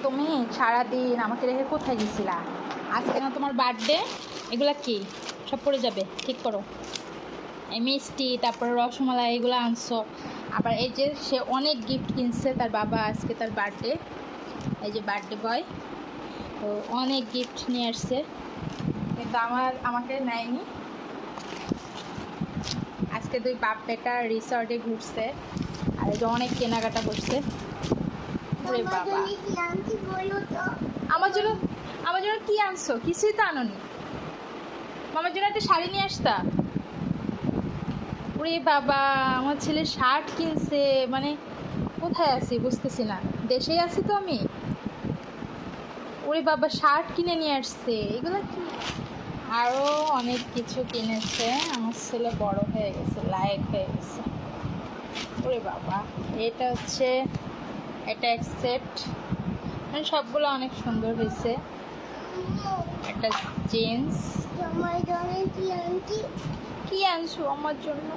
তুমি সারাদিন আমাকে রেখে কোথায় গেছিলা? আজকে না তোমার বার্থডে, এগুলা কি সব পড়ে যাবে, ঠিক করো। এই মিষ্টি, তারপরে রসমালাই, এগুলো আনছো। আবার এই যে সে অনেক গিফট কিনছে, তার বাবা আজকে তার বার্থডে, এই যে বার্থডে বয়, তো অনেক গিফট নিয়ে আসছে, কিন্তু আমাকে নেয়নি। আজকে দুই বাপ বেটা রিসর্টে ঘুরছে, আর এই যে অনেক কেনাকাটা করছে। ওরে বাবা, আমার জন্য কি আনছো? কিছুই তো আনোনি। মামার জন্য একটা শাড়ি নিয়ে আসতা। ওরে বাবা, আমার ছেলে শার্ট কিনছে, মানে কোথায় আছি বুঝতেছি না, দেশেই আছি তো আমি। ওরে বাবা, শার্ট কিনে নিয়ে আসছে, এগুলো কি? আরও অনেক কিছু কিনেছে। আমার ছেলে বড় হয়ে গেছে, লায়ক হয়ে গেছে। ওরে বাবা, এটা হচ্ছে, এটা অ্যাকসেপ্ট, মানে সবগুলো অনেক সুন্দর হয়েছে। একটা জিন্স। কি আনছো আমার জন্য?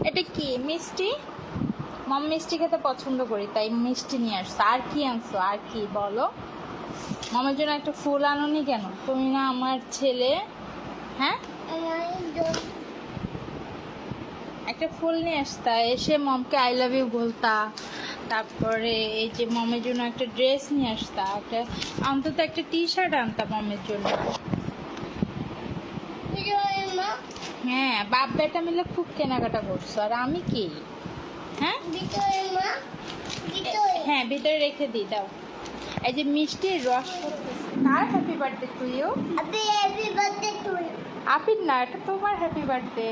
এটা কি? মিষ্টি। মম মিষ্টি খেতে পছন্দ করি, তাই মিষ্টি নিয়ে আসছো। আর কি আনছো? আর কি বলো। মামার জন্য একটা ফুল আনোনি কেন? তুমি না আমার ছেলে। হ্যাঁ, একটা ফুল নিয়ে আসতা, এসে মমকে আই লাভ ইউ বলতা। তারপরে এই যে মমের জন্য একটা ড্রেস নিয়ে আসতা, একটা অন্তত একটা টি শার্ট আনতা মমের জন্য। হ্যাঁ, বাপ বেটা মিলে খুব কেনাকাটা করছো। আর আমি কি? হ্যাঁ হ্যাঁ, ভিতরে রেখে দিই, দাও। এই যে মিষ্টির রস। কার হ্যাপি বার্থডে টু ইউ? আপির না, এটা তোমার হ্যাপি বার্থডে।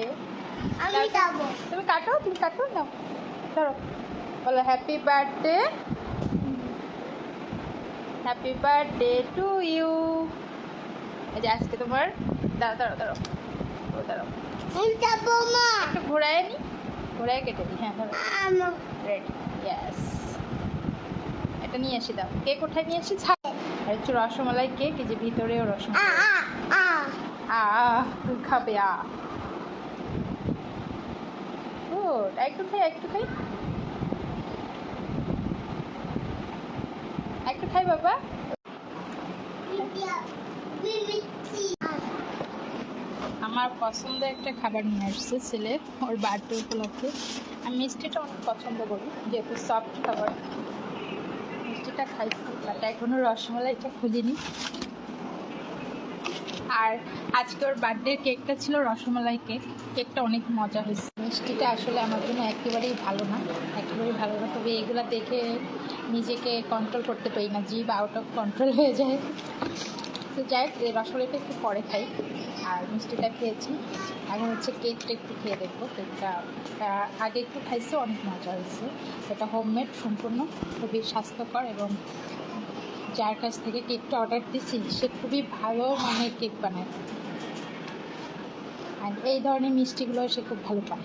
তুমি কাটো, তুমি কাটো না, ধরো, বলো happy birthday, happy birthday to you. এই যে আজকে তোমার, দাঁড়াও দাঁড়াও দাঁড়াও দাঁড়াও, একটু ঘোরায় নি, ঘোরায় কেটে দিই। হ্যাঁ ধরো, রেডি, ইয়েস। এটা নিয়ে আসি, দাও। কেক কোথায় নিয়ে আসি? আর একটু রসমালাই কেক, এই যে ভিতরেও রসমালাই। তুই খাবে? গুড, একটু খাই, একটু খাই, একটু খাই বাবা। আমার পছন্দের একটা খাবার নিয়ে আসছে ছেলে, ওর বার্থডে উপলক্ষে। আমি মিষ্টিটা অনেক পছন্দ করি, যেহেতু সফট খাবার। মিষ্টিটা খাইছি, বাট এখনও রসমালাইটা খুলিনি। আর আজকে ওর বার্থডে কেকটা ছিল রসমালাই কেক, কেকটা অনেক মজা হয়েছে। মিষ্টিটা আসলে আমার জন্য একেবারেই ভালো না, একেবারেই ভালো না। তবে এগুলো দেখে নিজেকে কন্ট্রোল করতে পারি না, জিভ আউট অফ কন্ট্রোল হয়ে যায়। তো যাই হোক, রসমালাইটা একটু পরে খাই, আর মিষ্টিটা খেয়েছি। এখন হচ্ছে কেকটা একটু খেয়ে দেখবো। কেকটা আগে একটু খাইছে, অনেক মজা হয়েছে। এটা হোমমেড সম্পূর্ণ, খুবই স্বাস্থ্যকর, এবং যার কাছ থেকে কেকটা অর্ডার দিয়েছি সে খুবই ভালো মানের কেক বানায়, আর এই ধরনের মিষ্টিগুলো সে খুব ভালো পায়।